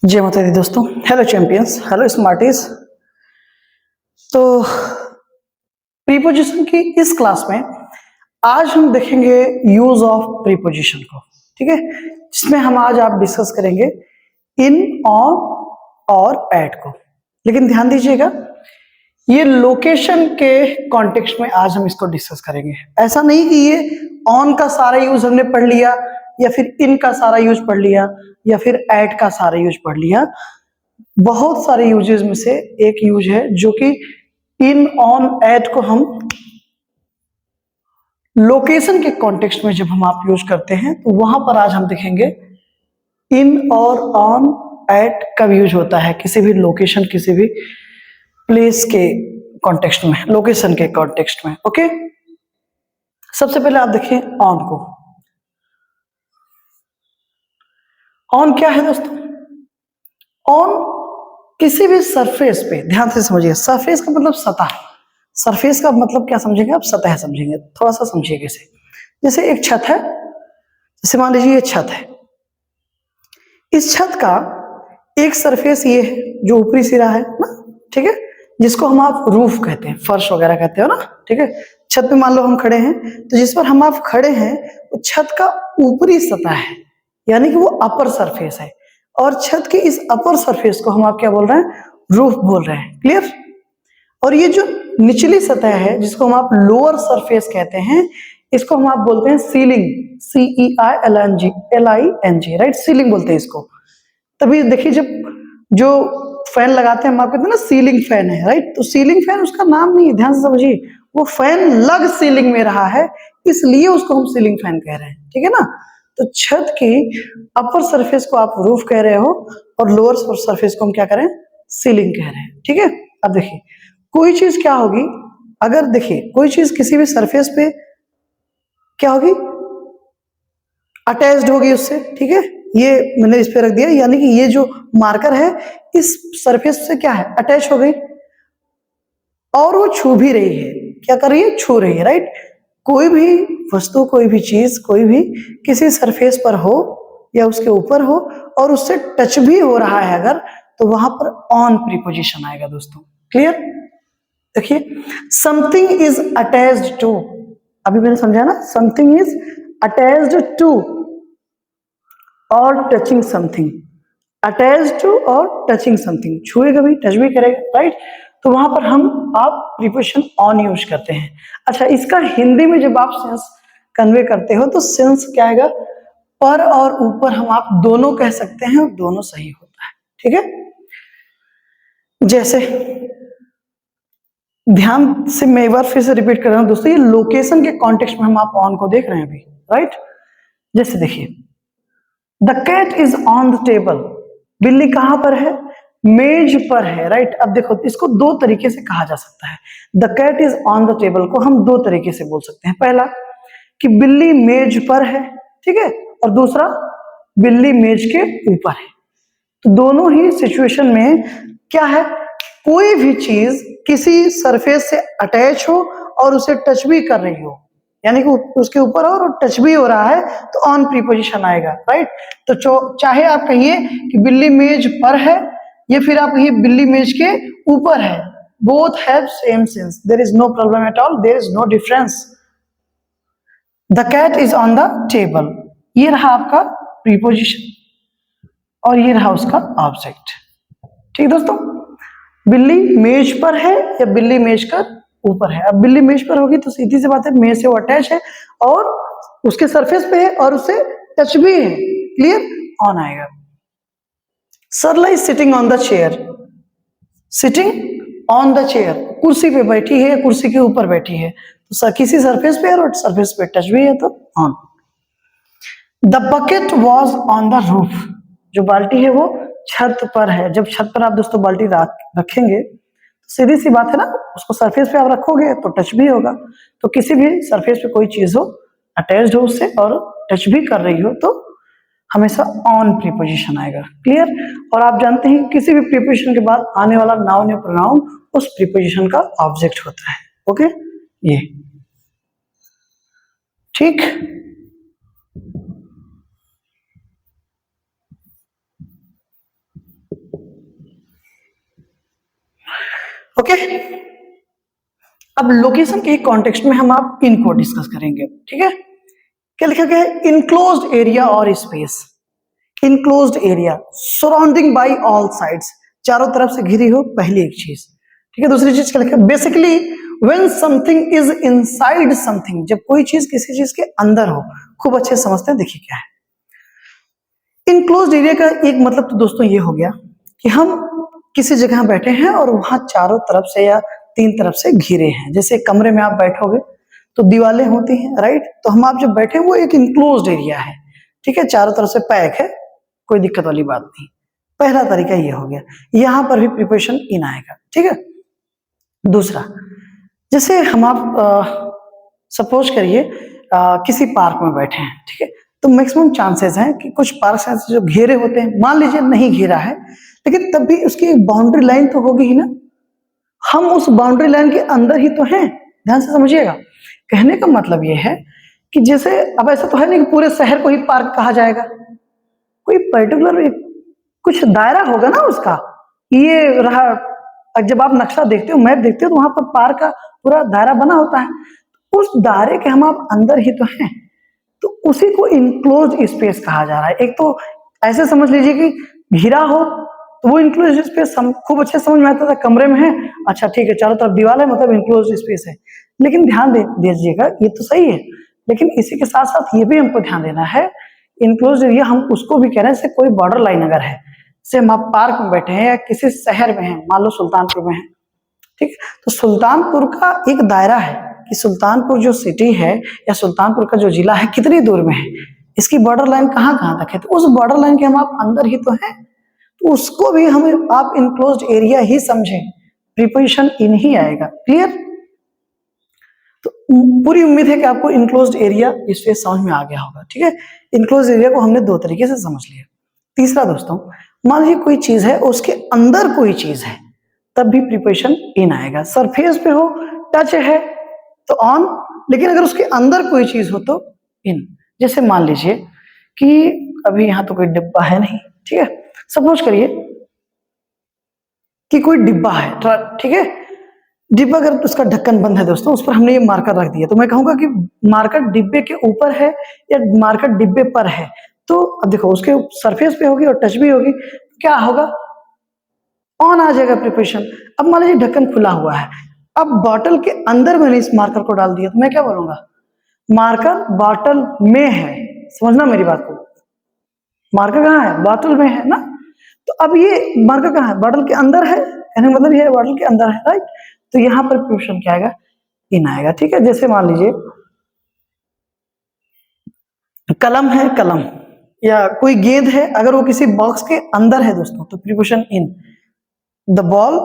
जय माता दी दोस्तों। Hello champions, hello Smarties. तो प्रीपोजिशन की इस क्लास में आज हम देखेंगे यूज ऑफ प्रीपोजिशन को, ठीक है, जिसमें हम आज आप डिस्कस करेंगे इन, ऑन और एट को। लेकिन ध्यान दीजिएगा, ये लोकेशन के कॉन्टेक्स्ट में आज हम इसको डिस्कस करेंगे। ऐसा नहीं कि ये ऑन का सारा यूज हमने पढ़ लिया या फिर इन का सारा यूज पढ़ लिया या फिर एट का सारा यूज पढ़ लिया। बहुत सारे यूजेस में से एक यूज है जो कि इन, ऑन, एट को हम लोकेशन के कॉन्टेक्स्ट में जब हम आप यूज करते हैं तो वहां पर आज हम देखेंगे इन और ऑन, एट कब यूज होता है किसी भी लोकेशन, किसी भी प्लेस के कॉन्टेक्स्ट में, लोकेशन के कॉन्टेक्स्ट में। ओके, सबसे पहले आप देखिए ऑन को। ऑन क्या है दोस्तों? ऑन किसी भी सरफेस पे, ध्यान से समझिए, सरफेस का मतलब सतह, सरफेस का मतलब क्या समझेंगे आप? सतह समझेंगे। थोड़ा सा समझिए कैसे। जैसे एक छत है, जैसे मान लीजिए ये छत है, इस छत का एक सरफेस ये है जो ऊपरी सिरा है ना, ठीक है, जिसको हम आप रूफ कहते हैं, फर्श वगैरह कहते हो ना, ठीक है। छत पे मान लो हम खड़े हैं, तो जिस पर हम आप खड़े हैं वो छत का ऊपरी सतह है, यानी कि वो अपर सरफेस है। और छत के इस अपर सरफेस को हम आप क्या बोल रहे हैं? रूफ बोल रहे हैं। क्लियर? और ये जो निचली सतह है जिसको हम आप लोअर सरफेस कहते हैं, इसको हम आप बोलते हैं सीलिंग, CEILNG, राइट, सीलिंग बोलते हैं इसको। तभी देखिए, जब जो फैन लगाते हैं हम आप कहते हैं ना सीलिंग फैन है, राइट, तो सीलिंग फैन उसका नाम नहीं है, ध्यान से समझिए, वो फैन लग सीलिंग में रहा है, इसलिए उसको हम सीलिंग फैन कह रहे हैं, ठीक है ना। तो छत की अपर सरफेस को आप रूफ कह रहे हो और लोअर सरफेस को हम क्या करें? सीलिंग कह रहे हैं, ठीक है। अब देखिए, कोई चीज क्या होगी, अगर देखिए कोई चीज किसी भी सरफेस पे क्या होगी? अटैच्ड होगी उससे, ठीक है। ये मैंने इस पे रख दिया, यानी कि ये जो मार्कर है इस सरफेस से क्या है? अटैच हो गई, और वो छू भी रही है। क्या कर रही है? छू रही है, राइट। कोई भी वस्तु, कोई भी चीज, कोई भी किसी सरफेस पर हो या उसके ऊपर हो और उससे टच भी हो रहा है अगर, तो वहां पर ऑन प्रीपोजिशन आएगा दोस्तों। क्लियर? देखिए, समथिंग इज अटैच्ड टू, अभी मैंने समझा ना, समथिंग इज अटैच्ड टू और टचिंग समथिंग, अटैच्ड टू और टचिंग समथिंग, छुएगा भी, टच भी करेगा, राइट। तो वहां पर हम आप प्रीपोजिशन ऑन यूज करते हैं। अच्छा, इसका हिंदी में जब आप सेंस कन्वे करते हो तो सेंस क्या आएगा? पर और ऊपर हम आप दोनों कह सकते हैं और दोनों सही होता है, ठीक है। जैसे, ध्यान से मैं एक बार फिर से रिपीट कर रहा हूं दोस्तों, ये लोकेशन के कॉन्टेक्स्ट में हम आप ऑन को देख रहे हैं अभी, राइट। जैसे देखिए, the cat is on the table, बिल्ली कहां पर है? मेज पर है, राइट। अब देखो, इसको दो तरीके से कहा जा सकता है। The cat is on the table को हम दो तरीके से बोल सकते हैं। पहला कि बिल्ली मेज पर है, ठीक है, और दूसरा बिल्ली मेज के ऊपर है। तो दोनों ही सिचुएशन में क्या है? कोई भी चीज किसी सरफेस से अटैच हो और उसे टच भी कर रही हो, यानी कि उसके ऊपर हो और टच भी हो रहा है, तो ऑन प्रीपोजिशन आएगा, राइट। तो चाहे आप कहिए कि बिल्ली मेज पर है या फिर आप कहिए बिल्ली मेज के ऊपर है, both have same sense, there is no problem at all, there is no difference. The cat is on the table, ये रहा आपका प्रीपोजिशन और ये रहा उसका ऑब्जेक्ट, ठीक दोस्तों। बिल्ली मेज पर है या बिल्ली मेज का ऊपर है? अब बिल्ली मेज पर होगी तो सीधी सी बात है, मेज से वो अटैच है और उसके सरफेस पे है और उससे टच भी है। क्लियर? ऑन आएगा। Sarla is sitting on the chair, sitting on the chair, कुर्सी पे बैठी है, कुर्सी के ऊपर बैठी है, तो किसी सरफेस पे है और सरफेस पे टच भी है, तो on. The bucket was on the roof, जो बाल्टी है वो छत पर है। जब छत पर आप दोस्तों बाल्टी रखेंगे तो सीधी सी बात है ना, उसको सरफेस पे आप रखोगे तो टच भी होगा। तो किसी भी सरफेस पे कोई चीज हो, अटैच्ड हो उससे और टच भी कर रही हो, तो हमेशा ऑन प्रीपोजिशन आएगा। क्लियर? और आप जानते हैं किसी भी प्रीपोजिशन के बाद आने वाला नाउन या प्रोनाउन उस प्रीपोजिशन का ऑब्जेक्ट होता है। ओके, ये ठीक। ओके, अब लोकेशन के कॉन्टेक्स्ट में हम आप इनको डिस्कस करेंगे, ठीक है। क्या लिखा गया है? इनक्लोज्ड एरिया और space. Enclosed area surrounding by all sides, चारों तरफ से घिरी हो, पहली एक चीज, ठीक है। दूसरी चीज क्या लिखा है? Basically when something is inside something, जब कोई चीज किसी चीज के अंदर हो। खूब अच्छे से समझते हैं, देखिए क्या है इनक्लोज्ड एरिया का एक मतलब। तो दोस्तों ये हो गया कि हम किसी जगह बैठे हैं और वहां चारों तरफ से या तीन तरफ से घिरे हैं। जैसे कमरे में आप बैठोगे तो दीवारें होती हैं, राइट। तो हम आप जब बैठे वो एक इनक्लोज्ड एरिया है, ठीक है, चारों तरफ से पैक है, कोई दिक्कत वाली बात नहीं। पहला तरीका ये हो गया, यहां पर भी प्रिपोजिशन इन आएगा, ठीक है। दूसरा, जैसे हम आप सपोज करिए किसी पार्क में बैठे हैं, ठीक है। तो मैक्सिमम चांसेस हैं कि कुछ पार्क ऐसे जो घेरे होते हैं, मान लीजिए नहीं घेरा है, लेकिन तब भी उसकी एक बाउंड्री लाइन तो होगी ही ना। हम उस बाउंड्री लाइन के अंदर ही तो हैं, ध्यान से समझिएगा। कहने का मतलब ये है कि जैसे अब ऐसा तो है नहीं कि पूरे शहर को ही पार्क कहा जाएगा, कोई पर्टिकुलर कुछ दायरा होगा ना उसका। ये रहा, जब आप नक्शा देखते हो, मैप देखते हो, तो वहां पर पार्क का पूरा दायरा बना होता है। उस दायरे के हम आप अंदर ही तो हैं, तो उसी को इनक्लोज स्पेस कहा जा रहा है। एक तो ऐसे समझ लीजिए कि घिरा हो तो वो इनक्लोज स्पेस खूब अच्छे समझ में आता था, कमरे में है, अच्छा ठीक है, चारों तरफ दीवार है, मतलब इनक्लोज स्पेस है। लेकिन ध्यान दीजिएगा, ये तो सही है, लेकिन इसी के साथ साथ ये भी हमको ध्यान देना है, इनक्लोज एरिया हम उसको भी कह रहे हैं, जैसे कोई बॉर्डर लाइन अगर है, जैसे हम आप पार्क में बैठे हैं या किसी शहर में हैं, मान लो सुल्तानपुर में है, ठीक, तो सुल्तानपुर का एक दायरा है कि सुल्तानपुर जो सिटी है या सुल्तानपुर का जो जिला है कितनी दूर में है, इसकी बॉर्डर लाइन कहाँ कहाँ तक है। तो उस बॉर्डर लाइन के हम आप अंदर ही तो हैं, तो उसको भी हम आप इनक्लोज्ड एरिया ही समझें, प्रीपोजिशन इन ही आएगा। क्लियर? तो पूरी उम्मीद है कि आपको इनक्लोज्ड एरिया इससे समझ में आ गया होगा, ठीक है। इनक्लोज्ड एरिया को हमने दो तरीके से समझ लिया। तीसरा दोस्तों, मान लीजिए कोई चीज है, उसके अंदर कोई चीज है, तब भी प्रीपोजिशन इन आएगा। सरफेस पे हो, टच है तो ऑन, लेकिन अगर उसके अंदर कोई चीज हो तो इन। जैसे मान लीजिए कि अभी यहां तो कोई डिब्बा है नहीं, ठीक है, सपोज करिए कि कोई डिब्बा है, ठीक है। डिब्बा अगर उसका ढक्कन बंद है दोस्तों, उस पर हमने ये मार्कर रख दिया, तो मैं कहूंगा कि मार्कर डिब्बे के ऊपर है या मार्कर डिब्बे पर है। तो अब देखो, उसके सरफेस पे होगी और टच भी होगी, क्या होगा? ऑन आ जाएगा प्रिपरेशन। अब मान लीजिए ढक्कन खुला हुआ है, अब बॉटल के अंदर मैंने इस मार्कर को डाल दिया, तो मैं क्या बोलूंगा? मार्कर बॉटल में है। समझना मेरी बात को, मार्कर कहाँ है? बॉटल में है ना। तो अब ये मार्कर कहाँ है? बॉटल के अंदर है, यानी मतलब ये बॉटल के अंदर है, राइट। तो यहां पर प्रिपरेशन क्या आएगा? इन आएगा, ठीक है। जैसे मान लीजिए कलम है, कलम या कोई गेंद है, अगर वो किसी बॉक्स के अंदर है दोस्तों, तो preparation in. The ball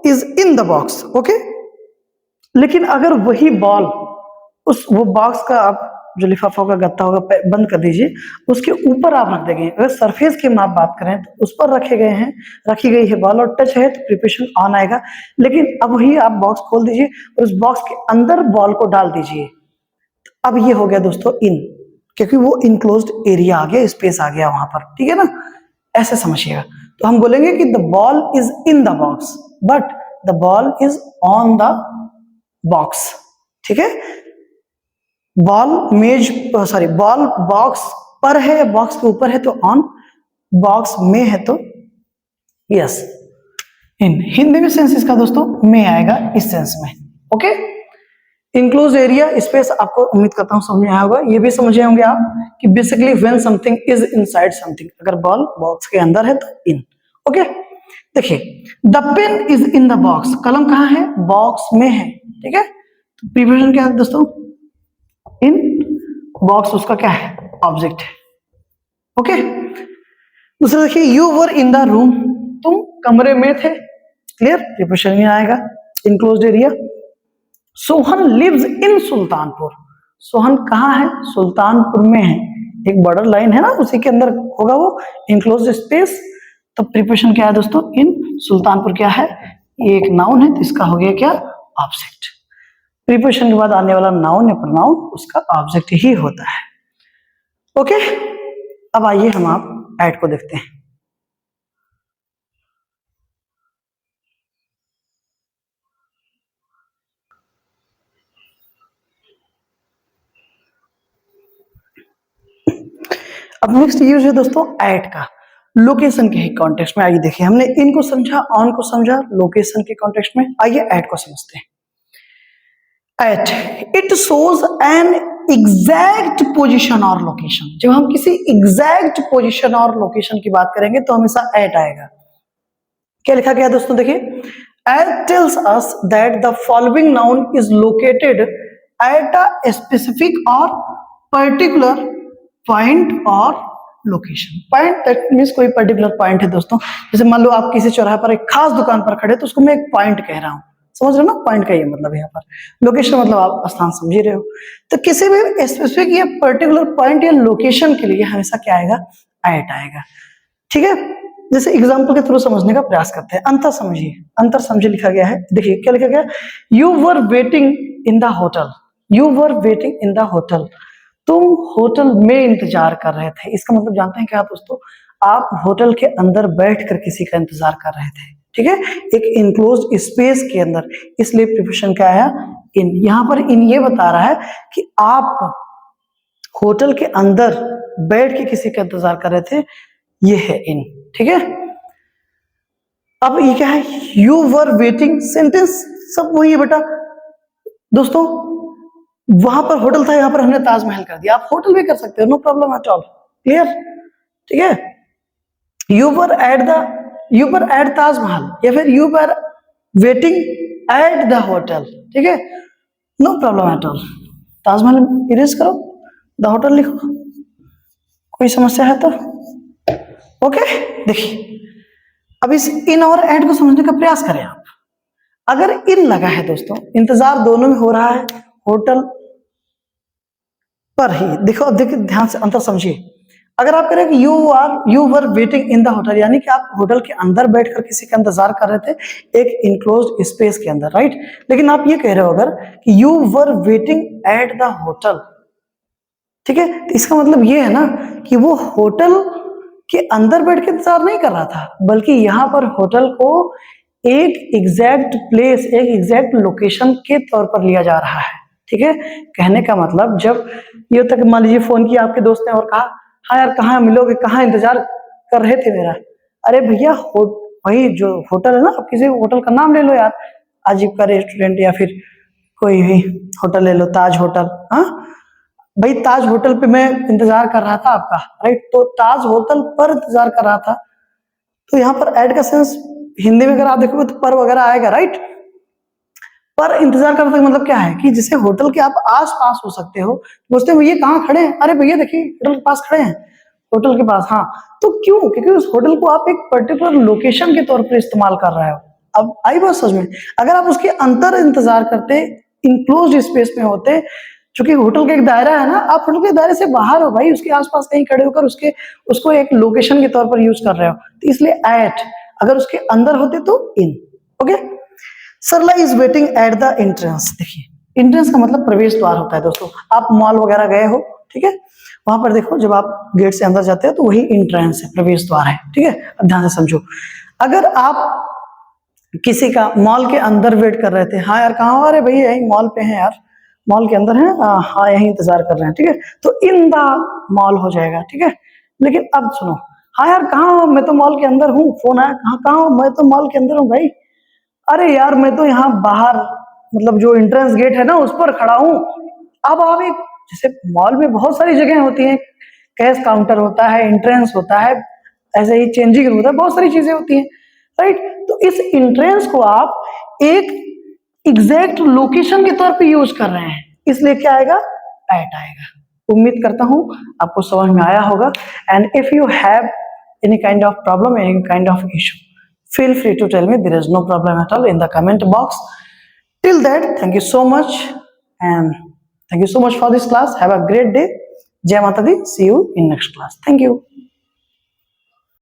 is in the box, okay. लेकिन अगर वही बॉल वो बॉक्स का आप जो लिफाफा होगा, गत्ता होगा, बंद कर दीजिए, उसके ऊपर आप रख देंगे। अगर सरफेस की हम आप बात करें तो उस पर रखी गई है बॉल और टच है, तो प्रिपरेशन ऑन आएगा। लेकिन अब वही आप बॉक्स खोल दीजिए और उस बॉक्स के अंदर बॉल को डाल दीजिए, अब ये हो गया दोस्तों इन, क्योंकि वो इनक्लोज्ड एरिया आ गया, स्पेस आ गया वहां पर, ठीक है ना। ऐसे समझिएगा। तो हम बोलेंगे कि the ball is in the box, but the ball is on the box, ठीक है। बॉल बॉल बॉक्स पर है, बॉक्स के ऊपर है तो ऑन, बॉक्स में है तो यस इन। हिंदी में सेंस इसका दोस्तों में आएगा, इस सेंस में, ओके। इनक्लोज एरिया स्पेस आपको उम्मीद करता हूं समझ में आया होगा। ये भी समझे होंगे आप कि basically when something is inside something, अगर बॉल बॉक्स के अंदर है तो इन, ओके। देखिए, the pen is in the box, कलम कहां है? बॉक्स में है, ठीक है। तो प्रीपोजिशन क्या है दोस्तों? इन। बॉक्स उसका क्या है? ऑब्जेक्ट है, ओके। दूसरा देखिए, you were in the room, तुम कमरे में थे, क्लियर, प्रीपोजिशन में आएगा, enclosed area. Sohan lives in Sultanpur, Sohan कहाँ है? सुल्तानपुर में है, एक बॉर्डर लाइन है ना, उसी के अंदर होगा वो इनक्लोज्ड स्पेस। तो प्रीपोजिशन क्या है दोस्तों? इन। सुल्तानपुर क्या है? ये एक नाउन है, तो इसका हो गया क्या? ऑब्जेक्ट। प्रीपोजिशन के बाद आने वाला नाउन या प्रोनाउन उसका ऑब्जेक्ट ही होता है, ओके। अब आइए हम आप ऐड को देखते हैं। अब नेक्स्ट यूज है दोस्तों एट का, लोकेशन के ही कॉन्टेक्स्ट में। आइए देखिए, हमने इन को समझा, ऑन को समझा, लोकेशन के कॉन्टेक्स्ट में आइए एट को समझते हैं। At, it shows an exact position और लोकेशन। जब हम किसी एग्जैक्ट पोजीशन और लोकेशन की बात करेंगे तो हमेशा एट आएगा। क्या लिखा गया दोस्तों, देखिए, at tells us that the following noun is located at a specific और पर्टिकुलर पॉइंट और लोकेशन। पॉइंट दैट मींस कोई पर्टिकुलर पॉइंट है दोस्तों। जैसे मान लो आप किसी चौराहे पर एक खास दुकान पर खड़े तो उसको मैं एक पॉइंट कह रहा हूं, समझ रहे हो ना, पॉइंट का ये मतलब यहाँ पर। लोकेशन मतलब आप स्थान समझ ही रहे हो। तो किसी भी स्पेसिफिक या पर्टिकुलर पॉइंट या लोकेशन के लिए हमेशा क्या आएगा, एट आएगा। ठीक है, जैसे एग्जांपल के थ्रू समझने का प्रयास करते हैं। अंतर समझिए, अंतर समझिए लिखा गया है, देखिए क्या लिखा गया, you were waiting in the hotel, you were waiting in the hotel, तुम होटल में इंतजार कर रहे थे। इसका मतलब जानते हैं क्या दोस्तों, आप होटल के अंदर बैठकर किसी का इंतजार कर रहे थे। ठीक है, एक इनक्लोज्ड स्पेस के अंदर, इसलिए प्रीपोजिशन क्या आया, इन। यहां पर इन ये बता रहा है कि आप होटल के अंदर बैठ के किसी का इंतजार कर रहे थे, ये है इन। ठीक है, अब ये क्या है, यू वर वेटिंग, सेंटेंस सब वही है बेटा दोस्तों। वहां पर होटल था, यहां पर हमने ताजमहल कर दिया। आप होटल भी कर सकते हो, no problem at all, clear. ठीक है, यू वर एट ताजमहल या फिर you were waiting at the hotel. ठीक है, no problem at all. Taj Mahal erase करो, द होटल लिखो, कोई समस्या है तो ओके। देखिए, अब इस इन और एट को समझने का प्रयास करें आप। अगर इन लगा है दोस्तों, इंतजार दोनों में हो रहा है, होटल पर ही। देखो, अब देखिए ध्यान से अंतर समझिए। अगर आप करें कि you were waiting in the hotel, यानी कि आप होटल के अंदर बैठकर किसी का इंतजार कर रहे थे, एक इनक्लोज्ड स्पेस के अंदर, राइट। लेकिन आप ये कह रहे हो अगर कि you were waiting at the hotel, ठीक है, तो इसका मतलब ये है ना कि वो होटल के अंदर बैठ के इंतजार नहीं कर रहा था, बल्कि यहां पर होटल को एक एग्जैक्ट प्लेस, एक एग्जैक्ट लोकेशन के तौर पर लिया जा रहा है। ठीक है, कहने का मतलब जब ये तक मान लीजिए फोन किया आपके दोस्त ने और कहा, हाँ यार कहाँ मिलोगे, कहाँ इंतजार कर रहे थे मेरा। अरे भैया वही जो होटल है ना, आप किसी होटल का नाम ले लो यार, अजीब का रेस्टोरेंट या फिर कोई भी होटल ले लो, ताज होटल। हाँ भाई, ताज होटल पे मैं इंतजार कर रहा था आपका, राइट। तो ताज होटल पर इंतजार कर रहा था, तो यहाँ पर एड का सेंस हिंदी में अगर आप देखोगे तो पर वगैरह आएगा, राइट। पर इंतजार करने का मतलब क्या है कि जैसे होटल के आप आस पास हो सकते हो, बोलते हैं भैया कहाँ खड़े हैं, अरे भैया देखिए होटल के पास खड़े हैं, होटल के पास। हाँ, तो क्यों, क्योंकि उस होटल को आप एक पर्टिकुलर लोकेशन के तौर पर इस्तेमाल कर रहे हो। अब आई बात समझ में। अगर आप उसके अंदर इंतजार करते, इनक्लोज्ड स्पेस में होते, क्योंकि होटल का एक दायरा है ना, आप होटल के दायरे से बाहर हो भाई, उसके आसपास कहीं खड़े होकर उसको एक लोकेशन के तौर पर यूज कर रहे हो, तो इसलिए एट। अगर उसके अंदर होते तो in. Okay, Sarla is waiting at the entrance. देखिए, एंट्रेंस का मतलब प्रवेश द्वार होता है दोस्तों। आप मॉल वगैरह गए हो, ठीक है, वहां पर देखो जब आप गेट से अंदर जाते हो तो वही एंट्रेंस है, प्रवेश द्वार है। ठीक है, अब ध्यान से समझो। अगर आप किसी का मॉल के अंदर वेट कर रहे थे, हाँ यार कहाँ हो, अरे भैया यही मॉल पे है यार, मॉल के अंदर है, हाँ यही इंतजार कर रहे हैं, ठीक है, तो इन द मॉल हो जाएगा। ठीक है, लेकिन अब सुनो, हाँ यार कहाँ हो, मैं तो मॉल के अंदर हूँ, फोन आया, कहाँ हो, मैं तो मॉल के अंदर हूँ भाई, अरे यार मैं तो यहाँ बाहर, मतलब जो एंट्रेंस गेट है ना उस पर खड़ा हूँ। अब आप एक, जैसे मॉल में बहुत सारी जगह होती हैं, कैश काउंटर होता है, एंट्रेंस होता है, ऐसे ही चेंजिंग रूम होता है, बहुत सारी चीजें होती हैं, राइट। तो इस एंट्रेंस को आप एक एग्जैक्ट लोकेशन के तौर पे यूज कर रहे हैं, इसलिए क्या आएगा, एट आएगा। उम्मीद करता हूं आपको समझ में आया होगा। And if you have any kind of problem, any kind of issue, feel free to tell me. There is no problem at all in the comment box. Till that, thank you so much, and thank you so much for this class. Have a great day. Jai Mata Di. See you in next class. Thank you.